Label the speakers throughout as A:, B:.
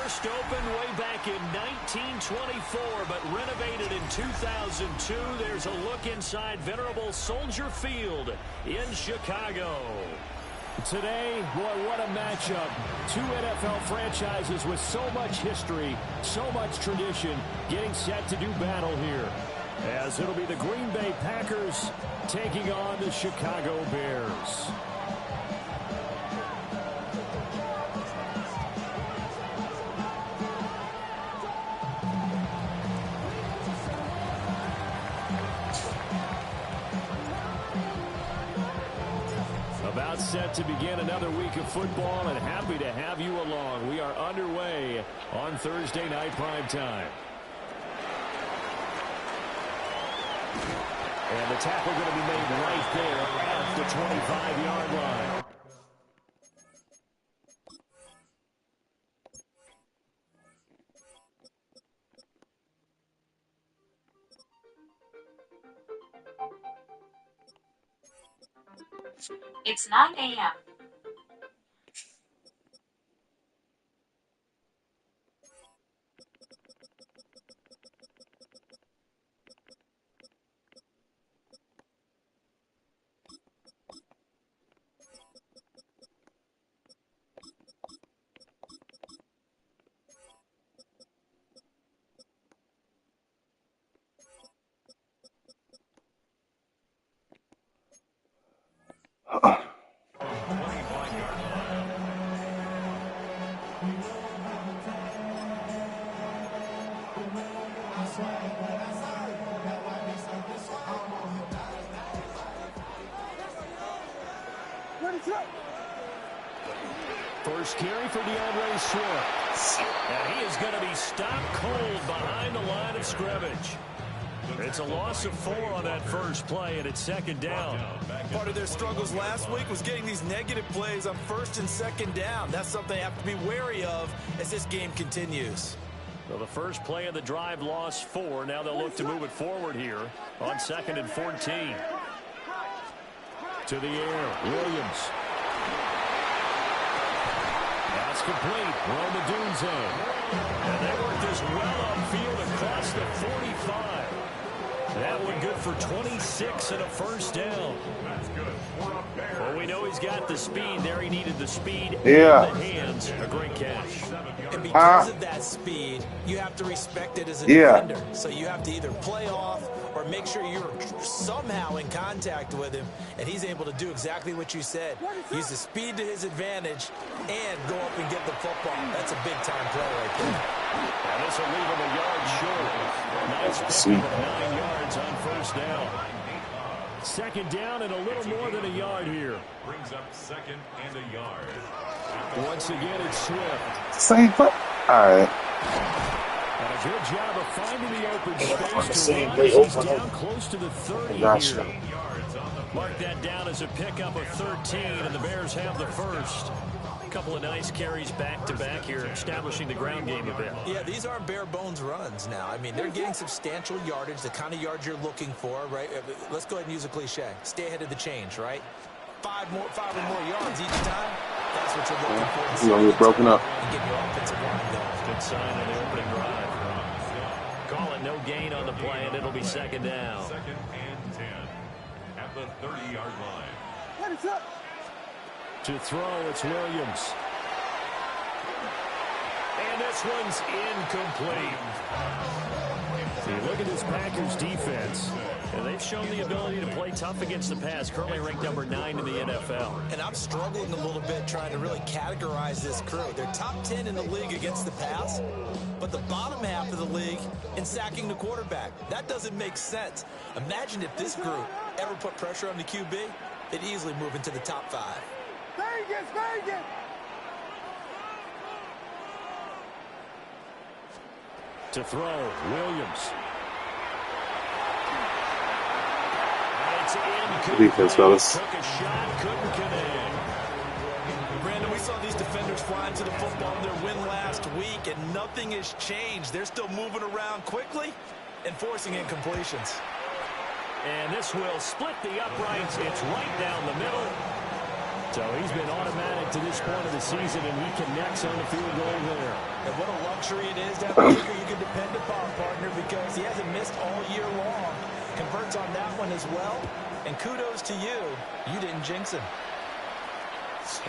A: First opened way back in 1924, but renovated in 2002. There's a look inside venerable Soldier Field in Chicago.
B: Today, boy, what a matchup. Two NFL franchises with so much history, so much tradition, getting set to do battle here. As it'll be the Green Bay Packers taking on the Chicago Bears. About set to begin another week of football, and happy to have you along. We are underway on Thursday night primetime. And the tackle going to be made right there at the 25-yard line.
C: It's 9 a.m.
A: First carry for DeAndre Swift. And he is going to be stopped cold behind the line of scrimmage. It's a loss of 4 on that first play, and it's second down.
D: Part of their struggles last week was getting these negative plays on first and second down. That's something they have to be wary of as this game continues.
A: Well, the first play of the drive lost 4. Now they'll look to move it forward here on 2nd and 14.
B: To the air, Williams. That's complete. We're in the Dune zone.
A: And they work this well upfield across the 45. That one good for 26 and a first down. Well, we know he's got the speed there. He needed the speed and the hands. A great catch.
D: And because of that speed, you have to respect it as a defender. So you have to either play off or make sure you're somehow in contact with him, and he's able to do exactly what you said. Use the speed to his advantage and go up and get the football. That's a big-time play right there.
A: And this will leave him a yard short. Nice pick of 9 yards on first down.
B: Second down and a little more than a yard here.
E: Brings up 2nd and a yard.
B: Once again, it's Swift.
F: Same play. All right.
A: And a good job of finding the open space to run. He's down close to the 30 here. Mark that down as a pickup of 13, and the Bears have the first. A couple of nice carries back-to-back here, establishing the ground game a bit.
D: Yeah, these aren't bare-bones runs now. I mean, they're getting substantial yardage, the kind of yards you're looking for, right? Let's go ahead and use a cliche. Stay ahead of the change, right? 5 or more yards each time. That's what you're looking for.
F: You're going to get broken up.
D: And get your offensive line going.
A: Good sign on the opening drive. Call it no gain on the play, and it'll be second down.
E: 2nd and 10 at the 30-yard line.
B: What is up? To throw, it's Williams.
A: And this one's incomplete.
B: See, look at this Packers defense.
A: And they've shown the ability to play tough against the pass, currently ranked number 9 in the NFL.
D: And I'm struggling a little bit trying to really categorize this crew. They're top 10 in the league against the pass, but the bottom half of the league in sacking the quarterback. That doesn't make sense. Imagine if this group ever put pressure on the QB, they'd easily move into the top 5.
B: Vegas! To throw, Williams.
F: Good defense, fellas.
A: Took a shot, couldn't connect.
D: Brandon, we saw these defenders flying to the football in their win last week, and nothing has changed. They're still moving around quickly and forcing incompletions.
A: And this will split the uprights. It's right down the middle.
B: So he's been automatic to this point of the season, and he connects on the field goal there.
D: And what a luxury it is to have a kicker you can depend upon, partner, because he hasn't missed all year long. Converts on that one as well. And kudos to you. You didn't jinx him.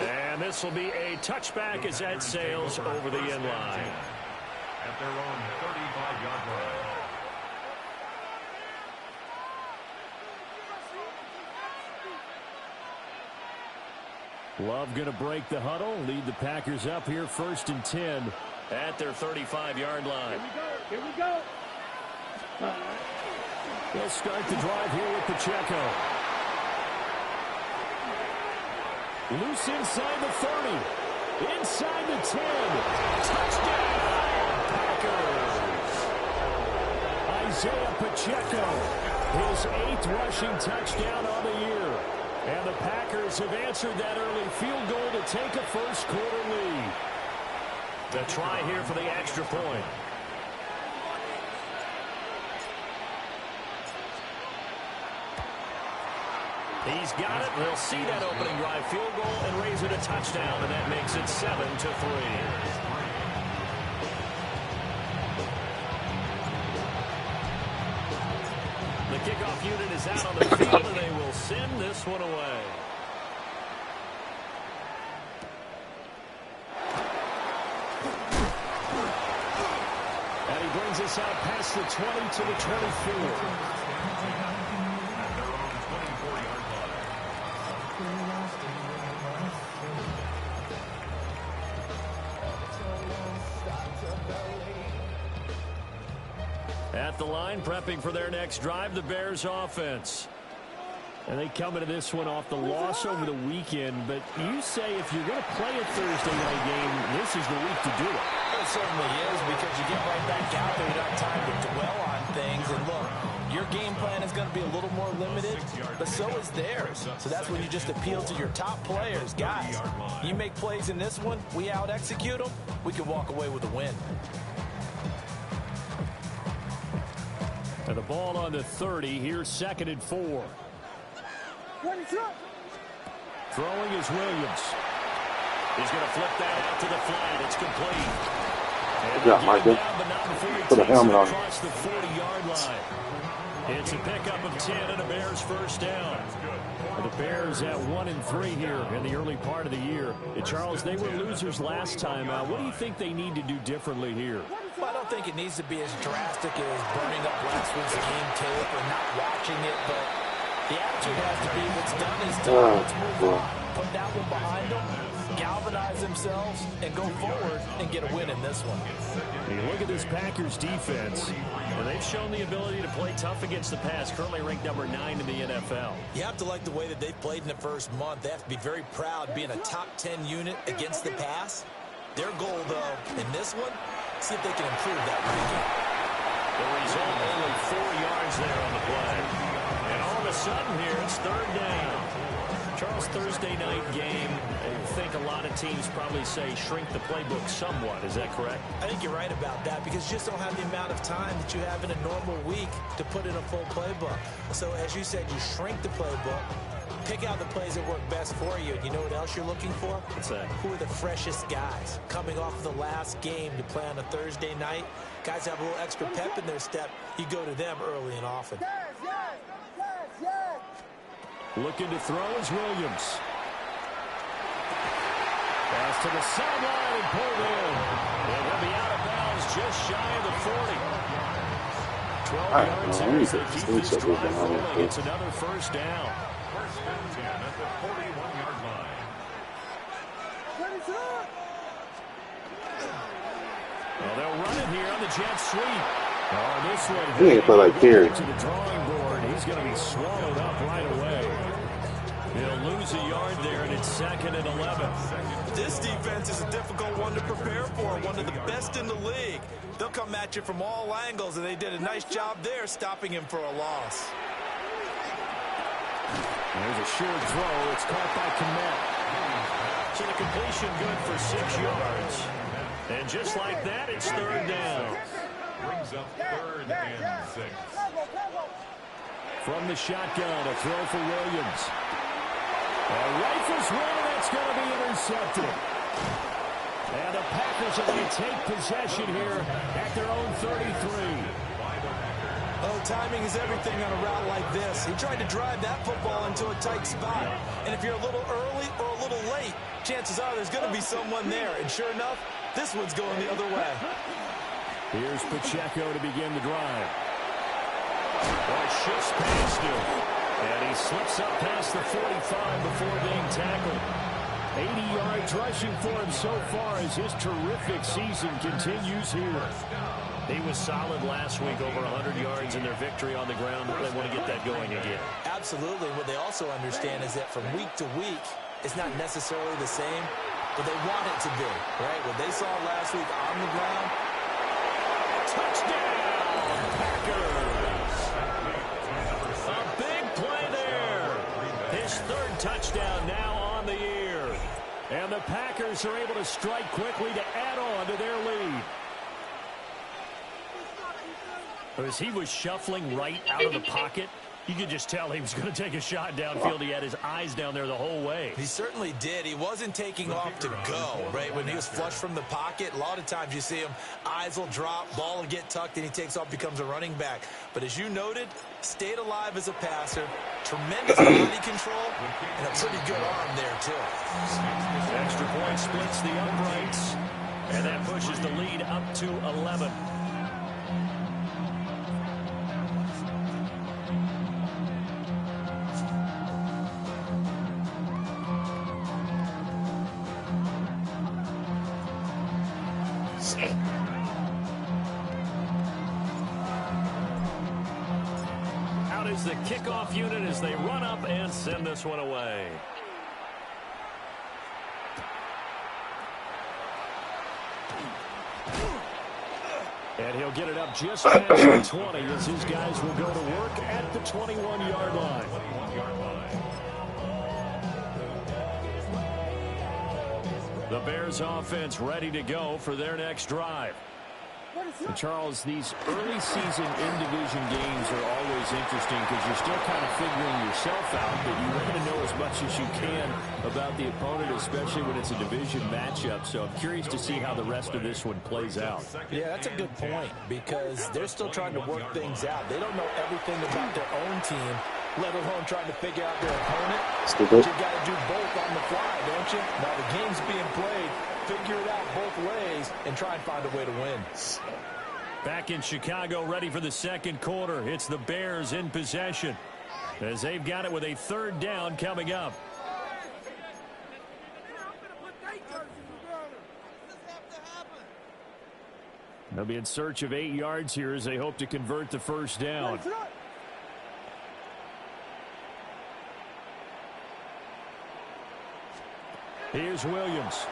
B: And this will be a touchback as that sails over the end line.
E: At their own 35-yard line.
B: Love going to break the huddle, lead the Packers up here 1st and 10 at their 35-yard line.
C: Here we go.
B: They'll start the drive here with Pacheco. Loose inside the 30. Inside the 10. Touchdown, Packers. Isaiah Pacheco, his 8th rushing touchdown on the year. And the Packers have answered that early field goal to take a first-quarter lead. The try here for the extra point. He's got it. They'll see that opening drive field goal and raise it a touchdown, and that makes it 7-3. The kickoff unit is out on the field, and they will send this one away. And he brings us out past the 20 to the 24. At the line, prepping for their next drive, the Bears offense. And they come into this one off the loss over the weekend. But you say if you're going to play a Thursday night game, this is the week to do it.
D: It certainly is, because you get right back out there. You don't have time to dwell on things. And look, your game plan is going to be a little more limited, but so is theirs. So that's when you just appeal to your top players. Guys, you make plays in this one, we out-execute them, we can walk away with a win.
B: And the ball on the 30. Here's 2nd and 4. Throwing is Williams. He's going to flip that out to the flat. It's complete. And
F: yeah, Michael. Put a helmet on.
B: Across the 40-yard line. It's a pickup of 10 and a Bears first down. The Bears at 1-3 here in the early part of the year. And Charles, they were losers last time out. What do you think they need to do differently here?
D: Well, I don't think it needs to be as drastic as burning up last week's game tape or not watching it, but the attitude has to be what's done is done. Let's move on. Put that one behind them, galvanize themselves, and go forward and get a win in this one.
B: You look at this Packers defense, and they've shown the ability to play tough against the pass, currently ranked number 9 in the NFL.
D: You have to like the way that they've played in the first month. They have to be very proud being a top 10 unit against the pass. Their goal, though, in this one, see if they can improve that ranking.
B: The result, only 4 yards there on the play. And all of a sudden here, it's 3rd down. Charles, Thursday night game, I think a lot of teams probably say shrink the playbook somewhat. Is that correct?
D: I think you're right about that, because you just don't have the amount of time that you have in a normal week to put in a full playbook. So as you said, you shrink the playbook, pick out the plays that work best for you. And you know what else you're looking for?
B: What's that?
D: Who are the freshest guys coming off of the last game to play on a Thursday night? Guys have a little extra pep in their step. You go to them early and often.
B: Looking to throw is Williams. Pass to the sideline and pulled in. And he'll be out of bounds just shy of the 40. 12 yards here as they keep this drive rolling. It's another first down.
E: First and 10 at the 41-yard line.
B: Well, they'll run it here on the jet sweep. Oh, this one
F: He ain't play like Terry.
B: to the drawing board. He's going to be swallowed up right away. They'll lose a yard there, and it's 2nd and 11.
D: This defense is a difficult one to prepare for, one of the best in the league. They'll come at you from all angles, and they did a nice job there stopping him for a loss.
B: There's a short throw. It's caught by Kmet. So the completion good for 6 yards. And just like that, it's 3rd down.
E: Brings up 3rd and 6.
B: From the shotgun, a throw for Williams. Rifles running It's going to be intercepted. And the Packers are going to take possession here at their own 33.
D: Oh, timing is everything on a route like this. He tried to drive that football into a tight spot. And if you're a little early or a little late, chances are there's going to be someone there. And sure enough, this one's going the other way.
B: Here's Pacheco to begin the drive. Shifts past him. And he slips up past the 45 before being tackled. 80 yards rushing for him so far as his terrific season continues here. He was solid last week, over 100 yards in their victory on the ground. They want to get that going again.
D: Absolutely. What they also understand is that from week to week, it's not necessarily the same, but they want it to be, right? What they saw last week on the ground.
B: Touchdown, Packers! A big play there. His third touchdown now on the year. And the Packers are able to strike quickly to add on to their lead. As he was shuffling right out of the pocket, you could just tell he was going to take a shot downfield. He had his eyes down there the whole way.
D: He certainly did. He wasn't taking off to go, right? When he was flush from the pocket, a lot of times you see him, eyes will drop, ball will get tucked, and he takes off, becomes a running back. But as you noted, stayed alive as a passer, tremendous body control, and a pretty good arm there, too.
B: Extra point splits the uprights, and that pushes the lead up to 11. Out is the kickoff unit as they run up and send this one away. And he'll get it up just past the 20 as his guys will go to work at the 21-yard line. The Bears offense ready to go for their next drive. And Charles, these early season in-division games are always interesting because you're still kind of figuring yourself out, but you want to know as much as you can about the opponent, especially when it's a division matchup. So I'm curious to see how the rest of this one plays out.
D: Yeah, that's a good point because they're still trying to work things out. They don't know everything about their own team, let alone trying to figure out their opponent. But you got to do both on the fly, don't you? Now the game's being played. Figure it out both ways and try and find a way to win.
B: Back in Chicago, ready for the second quarter. It's the Bears in possession as they've got it with a third down coming up. They'll be in search of 8 yards here as they hope to convert the first down. Here's Williams.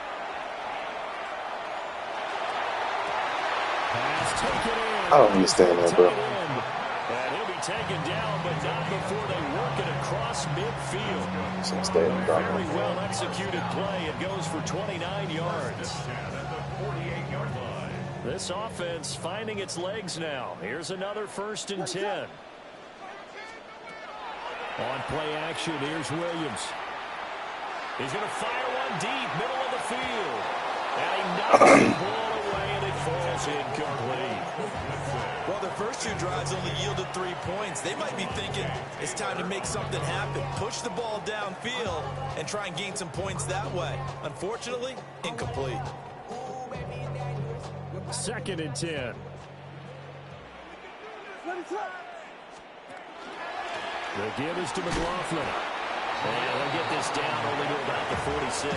F: I don't understand that, bro.
B: And he'll be taken down, but not before they work it across midfield. Very well executed play. It goes for 29 yards. This offense finding its legs now. Here's another 1st and 10. On play action, here's Williams. He's going to fire one deep, middle of the field. And he knocks the ball away, and it falls incomplete.
D: Well, their first 2 drives only yielded 3 points. They might be thinking it's time to make something happen. Push the ball downfield and try and gain some points that way. Unfortunately, incomplete.
B: 2nd and 10. The give is to McLaughlin. And they'll get this down only to about the 46.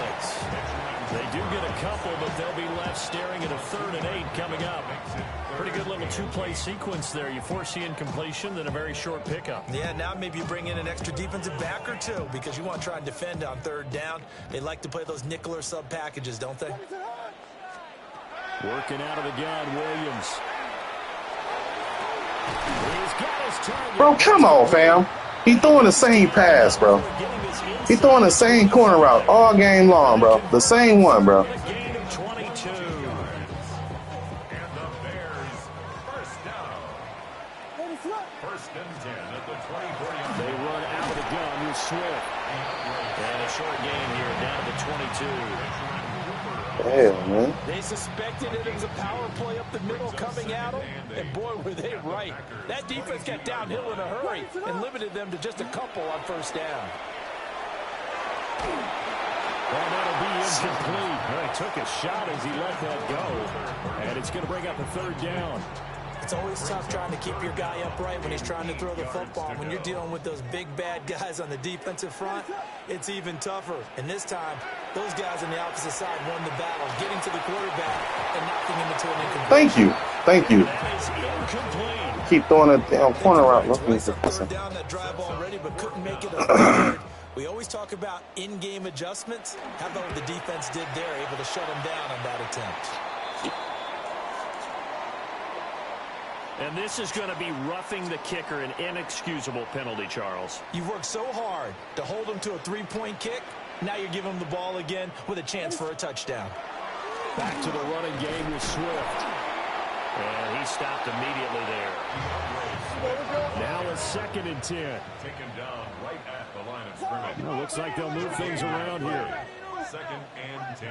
B: They do get a couple, but they'll be left staring at a 3rd and 8 coming up. Pretty good little 2-play sequence there. You force the incompletion, then a very short pickup.
D: Yeah, now maybe you bring in an extra defensive back or 2 because you want to try and defend on 3rd down. They like to play those nickel or sub packages, don't they?
B: Working out of the gun, Williams. He's got his target.
F: Bro, come on, fam. He throwing the same pass, bro. He throwing the same corner route all game long, bro. The same one, bro.
B: Gain of 22.
E: And the Bears first down. 1st and 10 at the 24-yard
B: They run out of the gun with Swift.
A: And a short gain here, down to the 22.
F: Hell, man.
D: They suspected it was a power play up the middle coming at them, and boy, were they right. That defense got downhill in a hurry and limited them to just a couple on first down.
B: And that'll be incomplete. Well, he took a shot as he let that go, and it's going to bring up a third down.
D: It's always tough trying to keep your guy upright when he's trying to throw the football. When you're dealing with those big, bad guys on the defensive front, it's even tougher. And this time, those guys on the opposite side won the battle, getting to the quarterback and knocking him into an incomplete.
F: Thank you. Thank you.
B: That is incomplete.
F: Keep throwing a damn corner out. Looking for
D: Third down that drive already, but couldn't make it a third. We always talk about in-game adjustments. How about what the defense did there, able to shut him down on that attempt?
B: And this is going to be roughing the kicker, an inexcusable penalty, Charles.
D: You've worked so hard to hold him to a three-point kick. Now you're giving him the ball again with a chance for a touchdown.
B: Back to the running game with Swift.
A: And he stopped immediately there.
B: Now a 2nd and 10.
E: Take him down right at the line of scrimmage.
B: Well, looks like they'll move things around here.
E: 2nd and 10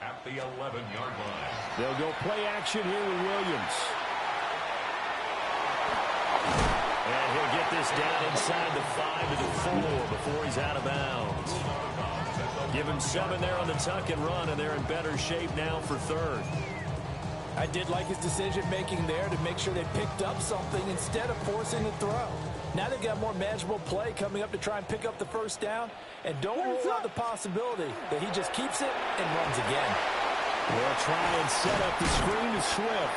E: at the 11-yard line.
B: They'll go play action here with Williams.
A: And he'll get this down inside the 5 to the 4 before he's out of bounds. Give him 7 there on the tuck and run, and they're in better shape now for third.
D: I did like his decision-making there to make sure they picked up something instead of forcing the throw. Now they've got more manageable play coming up to try and pick up the first down. And don't rule out the possibility that he just keeps it and runs again.
B: They'll try and set up the screen to Swift.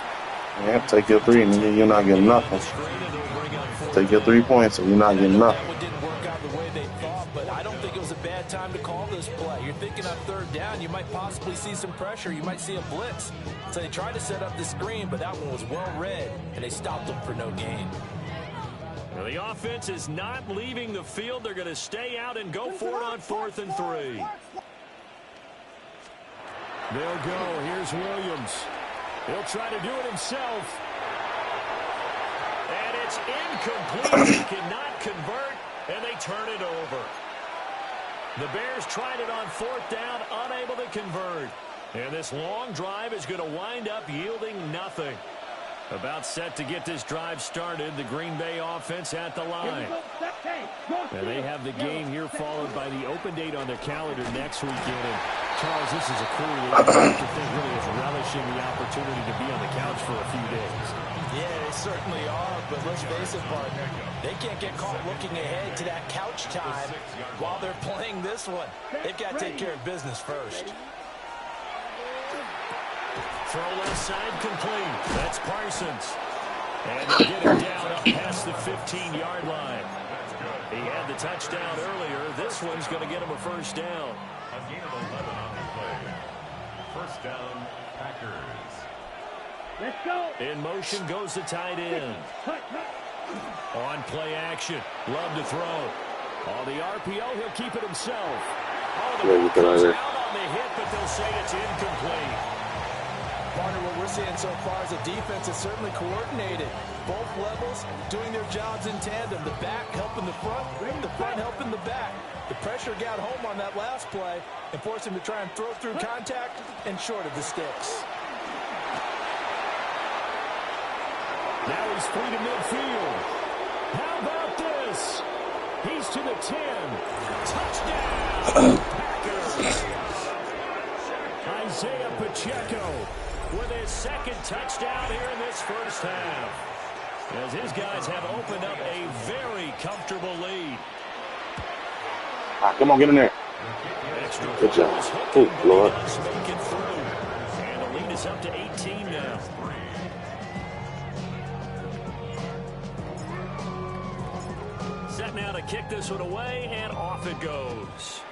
F: Yeah, take your 3 and you're not getting nothing. Take your 3 points and you're not getting nothing.
D: That one didn't work out the way they thought, but I don't think it was a bad time to call this play. You're thinking on third down, you might possibly see some pressure. You might see a blitz. So they tried to set up the screen, but that one was well read, and they stopped them for no gain.
A: Well, the offense is not leaving the field. They're going to stay out and go for it on 4th and 3.
B: They'll go. Here's Williams. He'll try to do it himself.
A: And it's incomplete. He cannot convert, and they turn it over. The Bears tried it on 4th down, unable to convert. And this long drive is going to wind up yielding nothing. About set to get this drive started, the Green Bay offense at the line.
B: And they have the game here followed by the open date on their calendar next weekend. And Charles, this is a crew that I have to think really is relishing the opportunity to be on the couch for a few days.
D: Yeah, they certainly are, but let's face it, partner. They can't get caught looking ahead to that couch time while they're playing this one. They've got to take care of business first.
A: Throw left side complete. That's Parsons. And they'll get him down up past the 15-yard line. He had the touchdown earlier. This one's going to get him a first down.
E: A gain of 11 on the play. First down, Packers.
C: Let's go.
A: In motion goes the tight end. On play action. Love to throw.
B: On the RPO, he'll keep it himself.
A: Oh, the ball comes out on the hit, but they'll say it's incomplete.
D: Partner, what we're seeing so far is a defense that's certainly coordinated. Both levels doing their jobs in tandem. The back helping the front helping the back. The pressure got home on that last play and forced him to try and throw through contact and short of the sticks.
B: Now he's free to midfield. How about this? He's to the 10.
A: Touchdown, Packers.
B: Isaiah Pacheco
A: with his 2nd touchdown here in this first half. As his guys have opened up a very comfortable lead.
F: Come on, get in there. Good job. Oh, Lord.
A: And the lead is up to 18 now. Set now to kick this one away, and off it goes.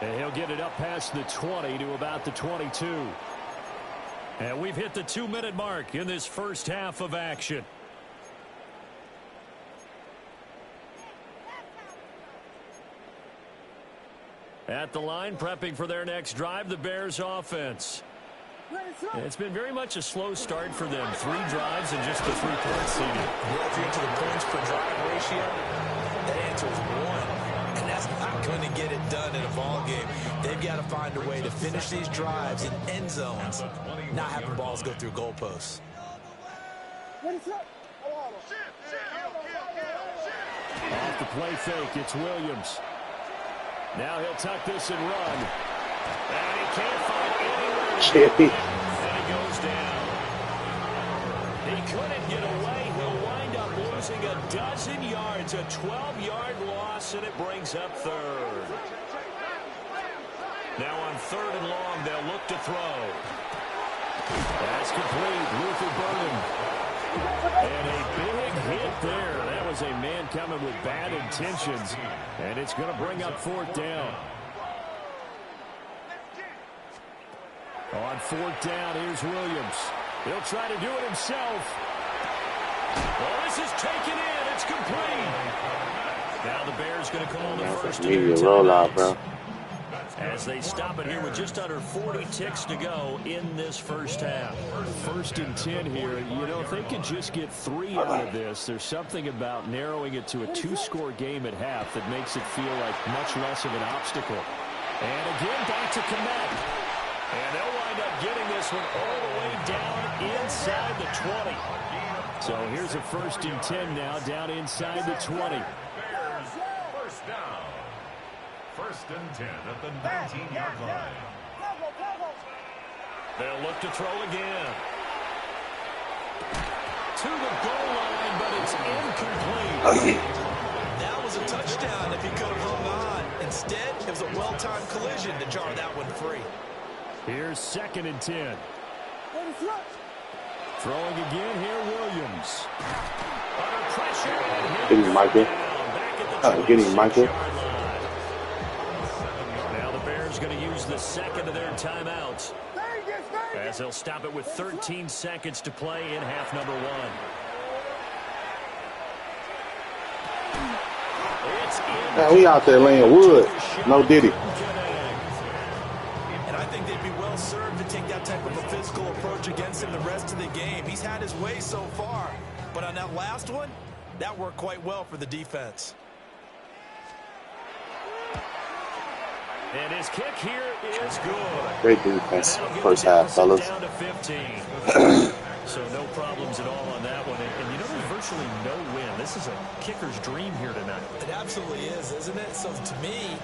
B: And he'll get it up past the 20 to about the 22.
A: And we've hit the 2-minute mark in this first half of action. At the line, prepping for their next drive, the Bears offense.
B: It's been very much a slow start for them. 3 drives and just the 3 points seeded.
D: Yeah, if you're into the points per drive ratio, that answer is 1. And that's not going to get it done in a ball game. They've got to find a way to finish these drives in end zones, not having balls go through goalposts.
B: Off the play fake, it's Williams. Now he'll tuck this and run. And he can't find anywhere to go. And he goes down. He couldn't get away. He'll wind up losing a dozen yards, a 12-yard loss, and it brings up third. Now on 3rd and long, they'll look to throw. That's complete. Luther Burden. And a big hit there. That was a man coming with bad intentions. And it's going to bring up 4th down. On 4th down, here's Williams. He'll try to do it himself. Well, this is taken in. It's complete. Now the Bears going to call the first
F: rollout, bro.
B: As they stop it here with just under 40 ticks to go in this first half. 1st and 10 here. You know, if they could just get 3 out of this, there's something about narrowing it to a 2-score game at half that makes it feel like much less of an obstacle. And again, back to Komet. And they'll wind up getting this one all the way down inside the 20. So here's a 1st and 10 now, down inside the 20.
E: Bears, first down. 1st and 10 at the 19-yard line.
B: They'll look to throw again. To the goal line, but it's incomplete.
D: That was a touchdown if he could have hung on. Instead, it was a well-timed collision to jar that one free.
B: Here's 2nd and 10. Throwing again here, Williams. Under pressure.
F: Get him, Michael. Get him, Michael.
B: Now the Bears going to use the 2nd of their timeouts, as they'll stop it with 13 seconds to play in half number 1.
F: Now we out there laying wood. No Diddy.
D: And I think they'd be well served to take that type of a physical approach against him the rest of the game. He's had his way so far, but on that last one, that worked quite well for the defense.
B: And his kick here is good.
F: Great defense. First half, fellas.
B: Down to 15. So no problems at all on that one. And you know, there's virtually no win. This is a kicker's dream here tonight.
D: It absolutely is, isn't it? So to me,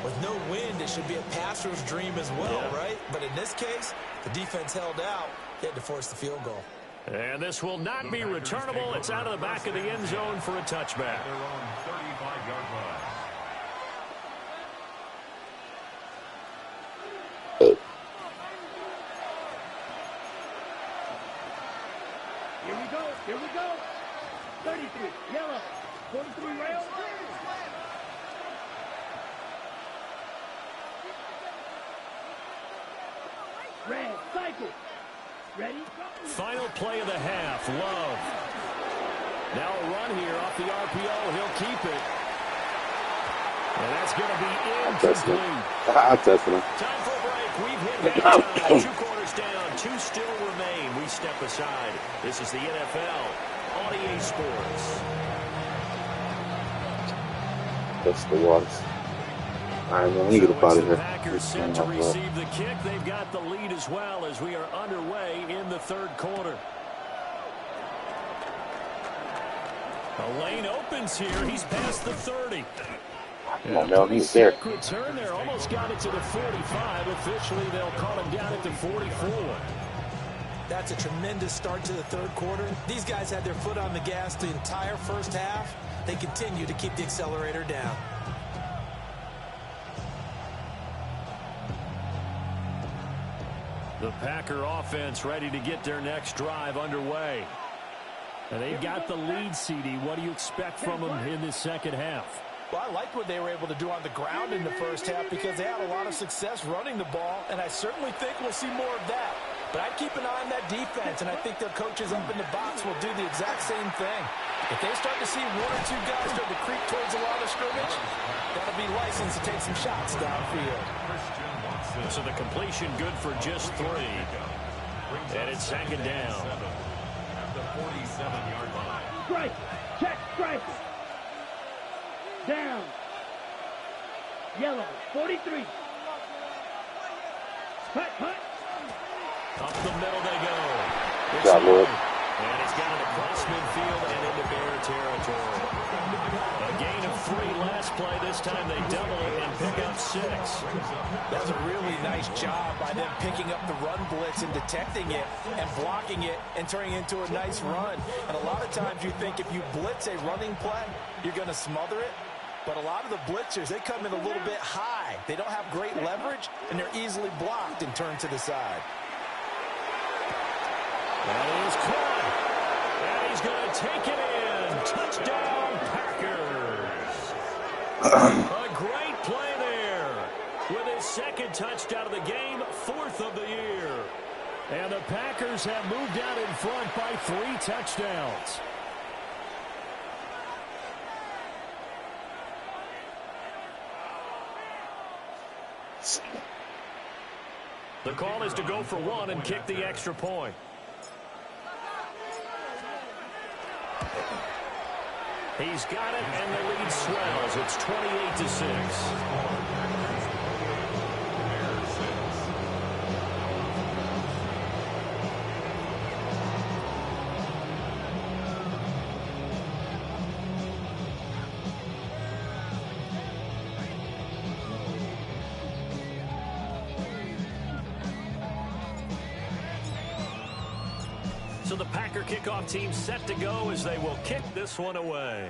D: with no wind, it should be a passer's dream as well, right? But in this case, the defense held out. They had to force the field goal.
B: And this will not be returnable. It's out of the back of the end zone for a touchback.
E: They're on 35-yard line.
C: Here we go. 33, yellow. 43, rail. Red, cycle. Ready?
B: Final play of the half. Love. Now a run here off the RPO. He'll keep it. And that's going to be incomplete.
F: I'll test him.
B: Time for a break. We've hit halftime. 2 quarters down. 2 still remain. We step aside. This is the NFL on EA Sports.
F: That's the waters. All right, man, we get up out of here.
B: Packers set to receive the kick. They've got the lead as well as we are underway in the 3rd quarter. The lane opens here. He's past the 30.
F: Come on, Mel, he's there.
B: Return there. Almost got it to the 45. Officially, they'll call him down at the 44.
D: That's a tremendous start to the 3rd quarter. These guys had their foot on the gas the entire first half. They continue to keep the accelerator down.
B: The Packer offense ready to get their next drive underway. And they've got the lead, CD. What do you expect from them in this 2nd half?
D: Well, I like what they were able to do on the ground in the first half because they had a lot of success running the ball, and I certainly think we'll see more of that. But I'd keep an eye on that defense, and I think their coaches up in the box will do the exact same thing. If they start to see 1 or 2 guys start to creep towards the line of scrimmage, that'll be licensed to take some shots downfield.
B: So the completion good for just 3. And it's second down.
E: At the 47-yard line.
C: Strike. Check. Strike. Down. Yellow. 43. Hunt.
B: Up the middle they go.
F: Good job, Lord.
B: And he's got it across midfield and into Bear territory. A gain of 3 last play. This time they double it and pick up 6.
D: That's a really nice job by them picking up the run blitz and detecting it and blocking it and turning it into a nice run. And a lot of times you think if you blitz a running play, you're going to smother it. But a lot of the blitzers, they come in a little bit high. They don't have great leverage, and they're easily blocked and turned to the side.
B: That is caught. And he's going to take it in. Touchdown, Packers. A great play there. With his second touchdown of the game, 4th of the year. And the Packers have moved out in front by 3 touchdowns. The call is to go for 1 and kick the extra point. He's got it, and the lead swells. It's 28-6. So the Packer kickoff team set to go as they will kick this one away.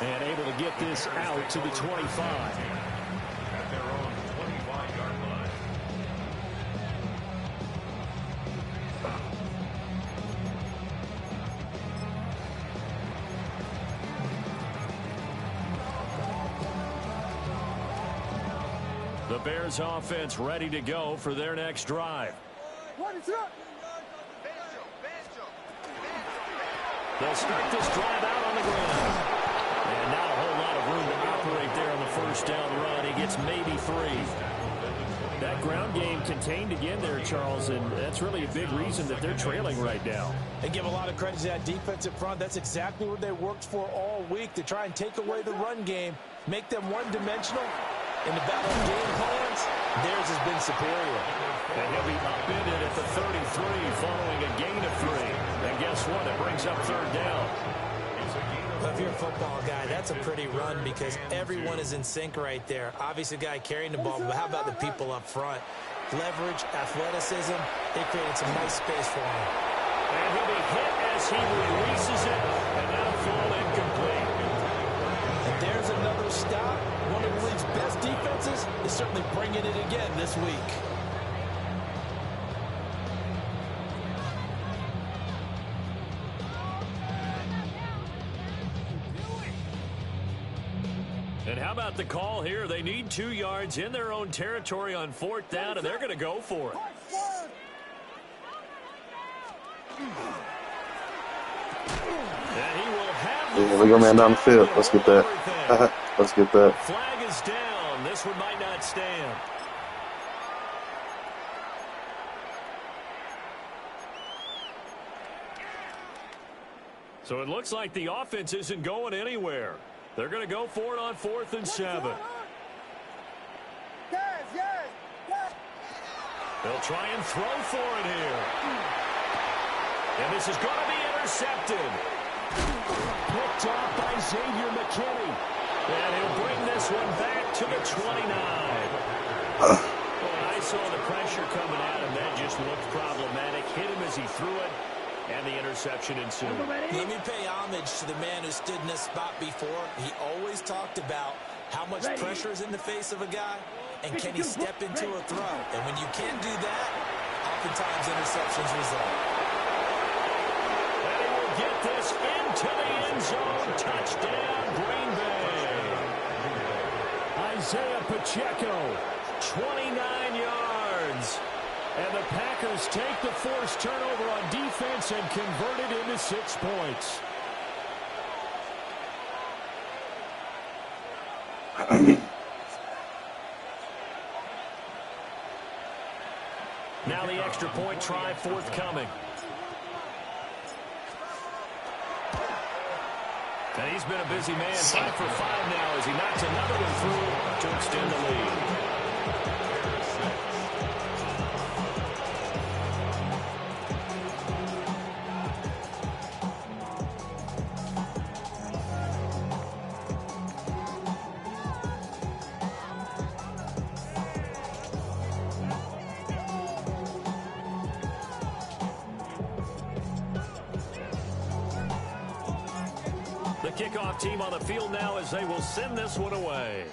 B: And able to get this out to the 25.
E: At their own 25-yard line.
B: The Bears offense ready to go for their next drive. They'll start this drive out on the ground. And not a whole lot of room to operate there on the first down run. He gets maybe 3. That ground game contained again there, Charles, and that's really a big reason that they're trailing right now.
D: And give a lot of credit to that defensive front. That's exactly what they worked for all week, to try and take away the run game, make them one-dimensional. In the battle of game plans, theirs has been superior.
B: And he'll be upended at the 33 following a gain of 3. And guess what? It brings up 3rd down.
D: Well, if you're a football guy, that's a pretty run because everyone is in sync right there. Obviously, the guy carrying the ball, but how about the people up front? Leverage, athleticism, they created some nice space for him.
B: And he'll be hit as he releases it, and that'll fall incomplete.
D: And there's another stop. One of the league's best defenses is certainly bringing it again this week.
B: And how about the call here? They need 2 yards in their own territory on 4th down, and they're going to go for it. And he will have
F: Yeah, we go man down the field. Let's get that. Let's get that.
B: Flag is down. This one might not stand. So it looks like the offense isn't going anywhere. They're going to go for it on 4th and 7. They'll try and throw for it here. And this is going to be intercepted. Picked off by Xavier McKinney. And he'll bring this one back to the 29. When I saw the pressure coming at him, that just looked problematic. Hit him as he threw it, and the interception ensued.
D: Let me pay homage to the man who stood in this spot before. He always talked about how much pressure is in the face of a guy, and can he step into a throw. And when you can't do that, oftentimes interceptions result.
B: And he will get this into the end zone. Touchdown, Green Bay. Isaiah Pacheco, 29 yards. And the Packers take the forced turnover on defense and convert it into 6 points. extra point try forthcoming. And he's been a busy man. 5 for 5 now as he knocks another one through to extend the lead. The kickoff team on the field now as they will send this one away.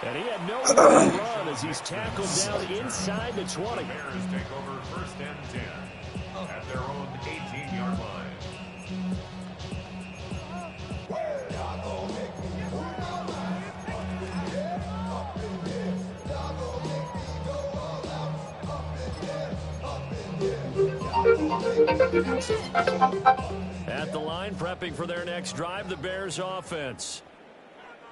B: And he had no way to run as he's tackled down inside the 20.
E: The Bears take over 1st and 10 at their own 18-yard line.
B: At the line, prepping for their next drive, the Bears offense.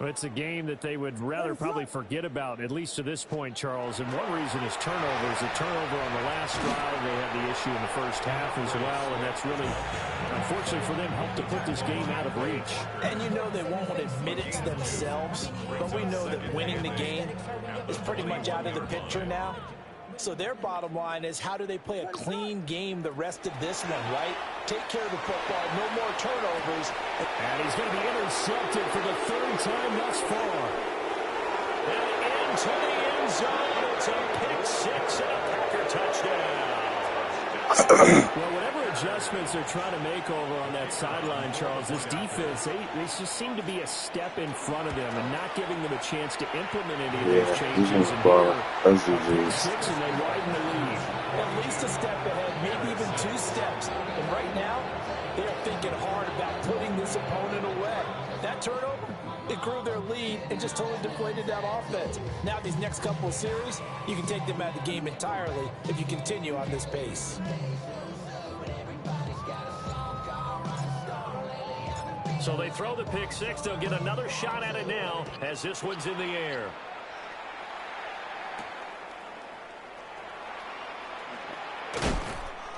A: Well, it's a game that they would rather probably forget about, at least to this point, Charles. And one reason is turnovers. A turnover on the last drive. They had the issue in the first half as well, and that's really, unfortunately for them, helped to put this game out of reach.
D: And you know they won't admit it to themselves, but we know that winning the game is pretty much out of the picture now. So their bottom line is, how do they play a clean game the rest of this one, right? Take care of the football, no more turnovers.
B: And he's going to be intercepted for the 3rd time thus far. And into the end zone. It's a pick 6 and a Packer touchdown.
A: Well, whatever adjustments they're trying to make over on that sideline, Charles, this defense, they just seem to be a step in front of them and not giving them a chance to implement any of those changes. And
F: That's
B: and they widen the lead.
D: At least a step ahead, maybe even 2 steps. And right now, they are thinking hard about putting this opponent away. That turnover, it grew their lead and just totally deflated that offense. Now these next couple of series, you can take them out of the game entirely if you continue on this pace.
B: So they throw the pick 6. They'll get another shot at it now as this one's in the air.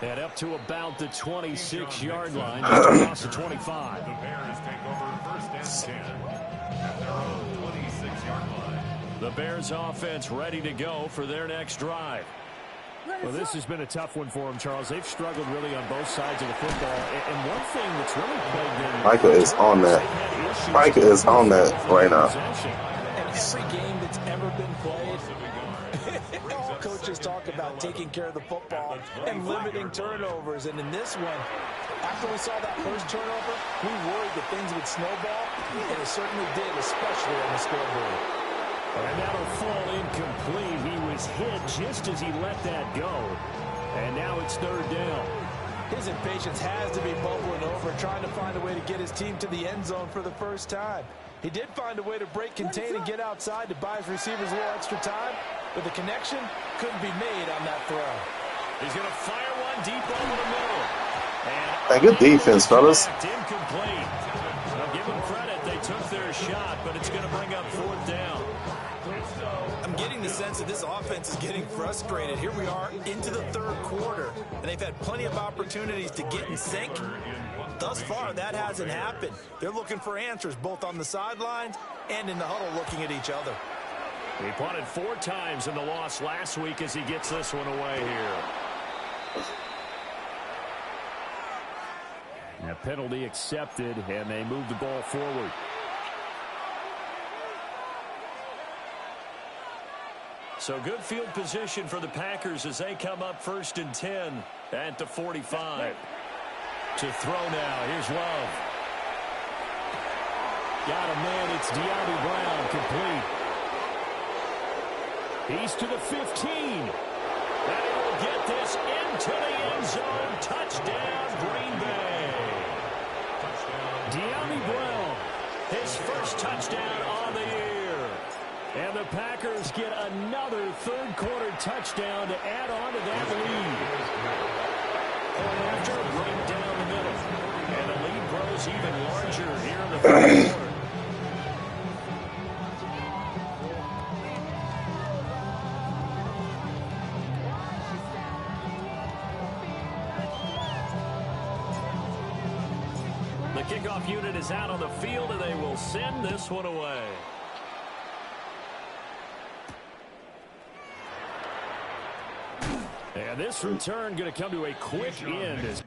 B: And up to about the 26-yard line, just across the 25.
E: The Bears take over 1st and 10 at their own 26-yard line.
B: The Bears offense ready to go for their next drive.
A: Well, this has been a tough one for them, Charles. They've struggled really on both sides of the football. And one thing that's really plagued them...
F: Micah is on that. Micah is on that right now.
D: And every game that's ever been played, all coaches talk about taking care of the football and limiting turnovers. And in this one, after we saw that first turnover, we worried that things would snowball, and it certainly did, especially on the scoreboard.
B: And that'll fall incomplete. He was hit just as he let that go. And now it's 3rd down.
D: His impatience has to be bubbling over, trying to find a way to get his team to the end zone for the first time. He did find a way to break contain and get outside to buy his receivers a little extra time, but the connection couldn't be made on that throw.
B: He's going to fire one deep over the middle.
F: Hey, good defense, fellas.
B: Incomplete. I'll give them credit. They took their shot, but it's going to bring up 4th down.
D: I'm getting the sense that this offense is getting frustrated. Here we are into the 3rd quarter, and they've had plenty of opportunities to get in sync. Thus far, that hasn't happened. They're looking for answers both on the sidelines and in the huddle looking at each other.
B: He punted 4 times in the loss last week as he gets this one away here.
A: A penalty accepted, and they move the ball forward.
B: So good field position for the Packers as they come up 1st and 10 at the 45. To throw now. Here's Love. Got a man. It's De'Ami Brown, complete. He's to the 15. And he will get this into the end zone. Touchdown, Green Bay. De'Ami Brown, his first touchdown on the year.
A: And the Packers get another 3rd quarter touchdown to add on to that lead.
B: And after a break down the middle. And the lead grows even larger here in the 3rd quarter. The kickoff unit is out on the field, and they will send this one away. And this return going to come to a quick end.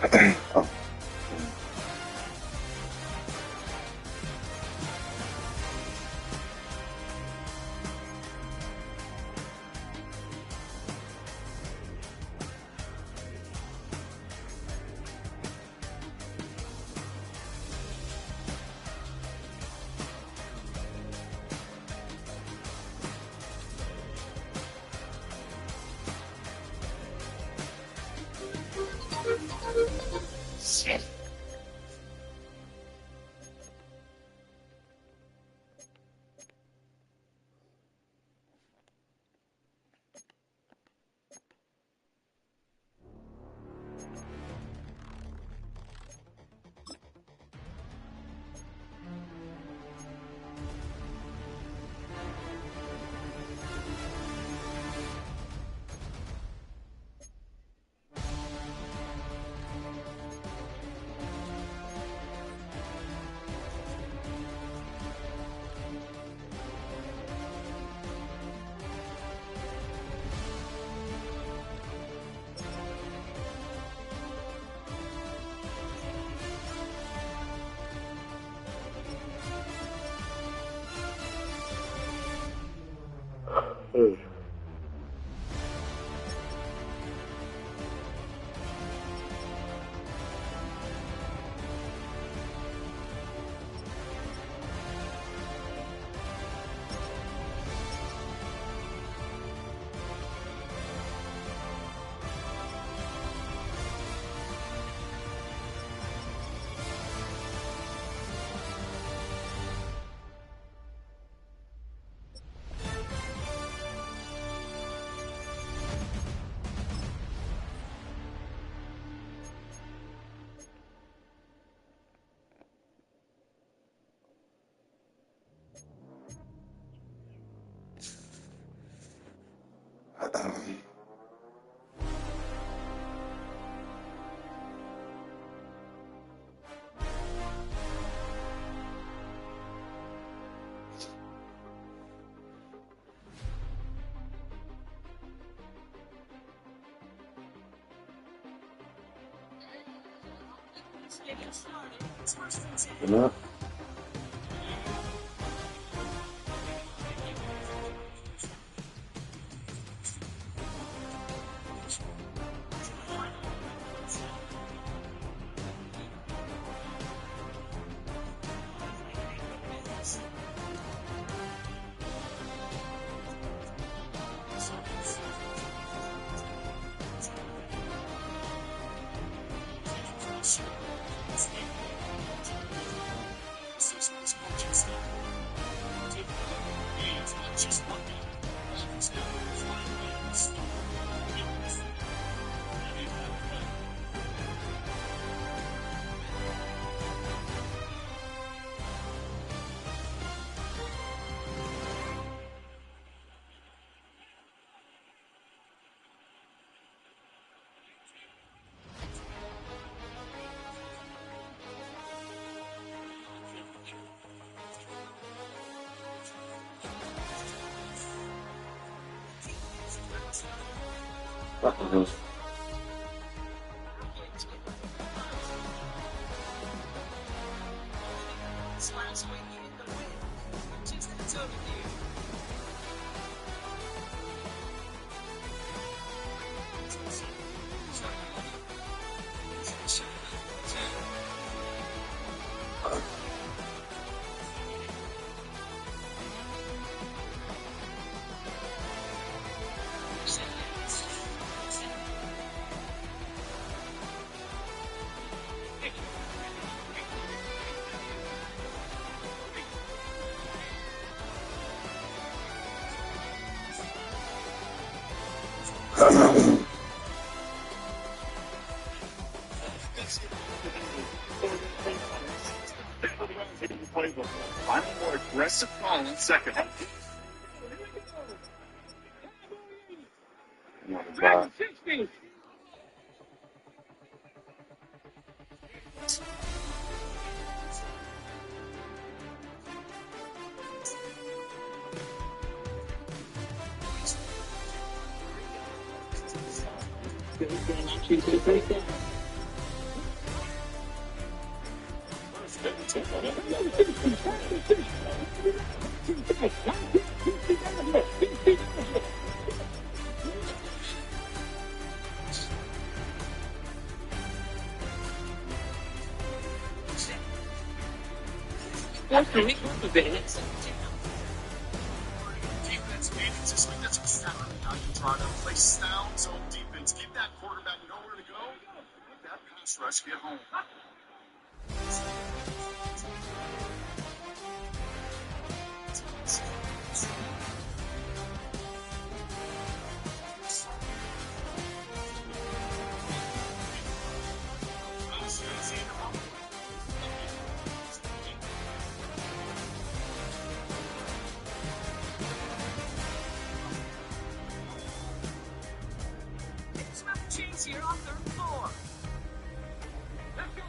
F: Oh. Yeah.
G: I'm more aggressive call in second. Defense, man, it's just like that's exactly how you try to play sound zone defense. Keep that quarterback nowhere to go. Let that pass rush get home.
C: Cheese here on third floor. Let's go.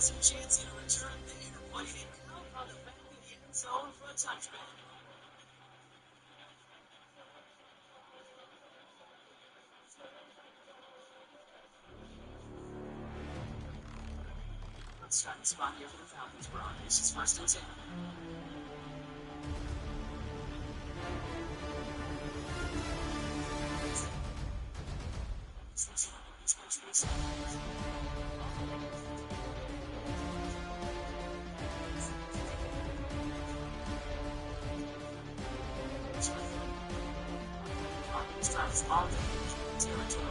C: Some chance to return the interplaying count on the back of the end zone for a touchback. Let's try the spot here for the Falcons, Brown. This is first and 10. Small territory.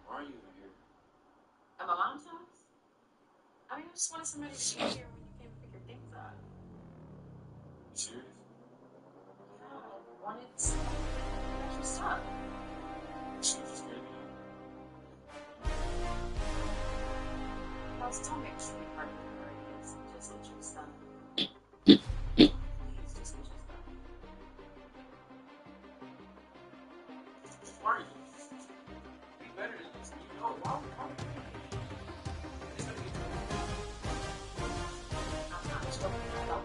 G: Why are you even here?
H: At my mom's house? I mean, I just wanted somebody to be here when you came to pick your things up.
G: You serious?
H: Yeah, I wanted somebody to get your stuff.
G: She just scared me.
H: Well, don't make sure you part of the party. Just get your stuff. Please, just get your stuff.
G: Why are you? Be better than this. You know, why are we coming? It's gonna be
H: I'm not joking at all.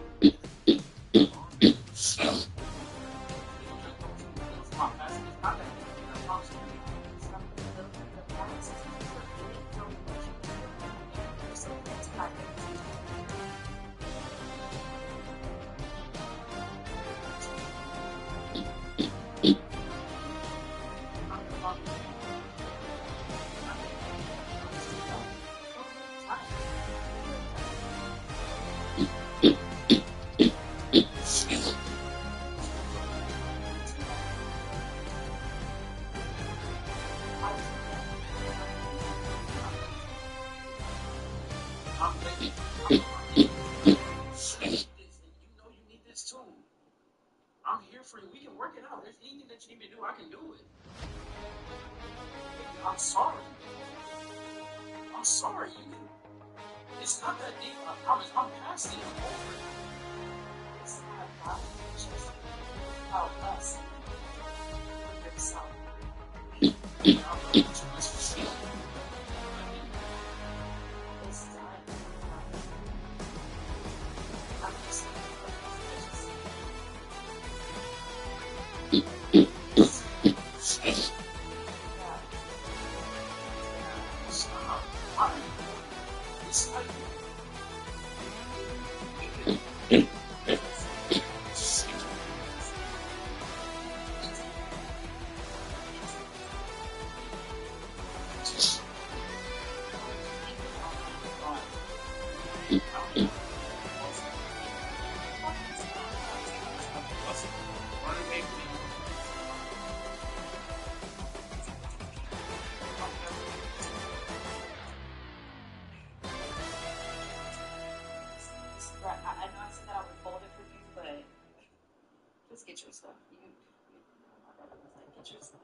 G: I'm here for you. We can work it out. If there's anything that you need me to do, I can do it. I'm sorry. I'm sorry. You can. It's not that deep. I promise. I'm past it. I'm over it.
H: It's not about you, it's just about us. I know I said that I would hold it for you, but just get your stuff. My brother was like, get your stuff.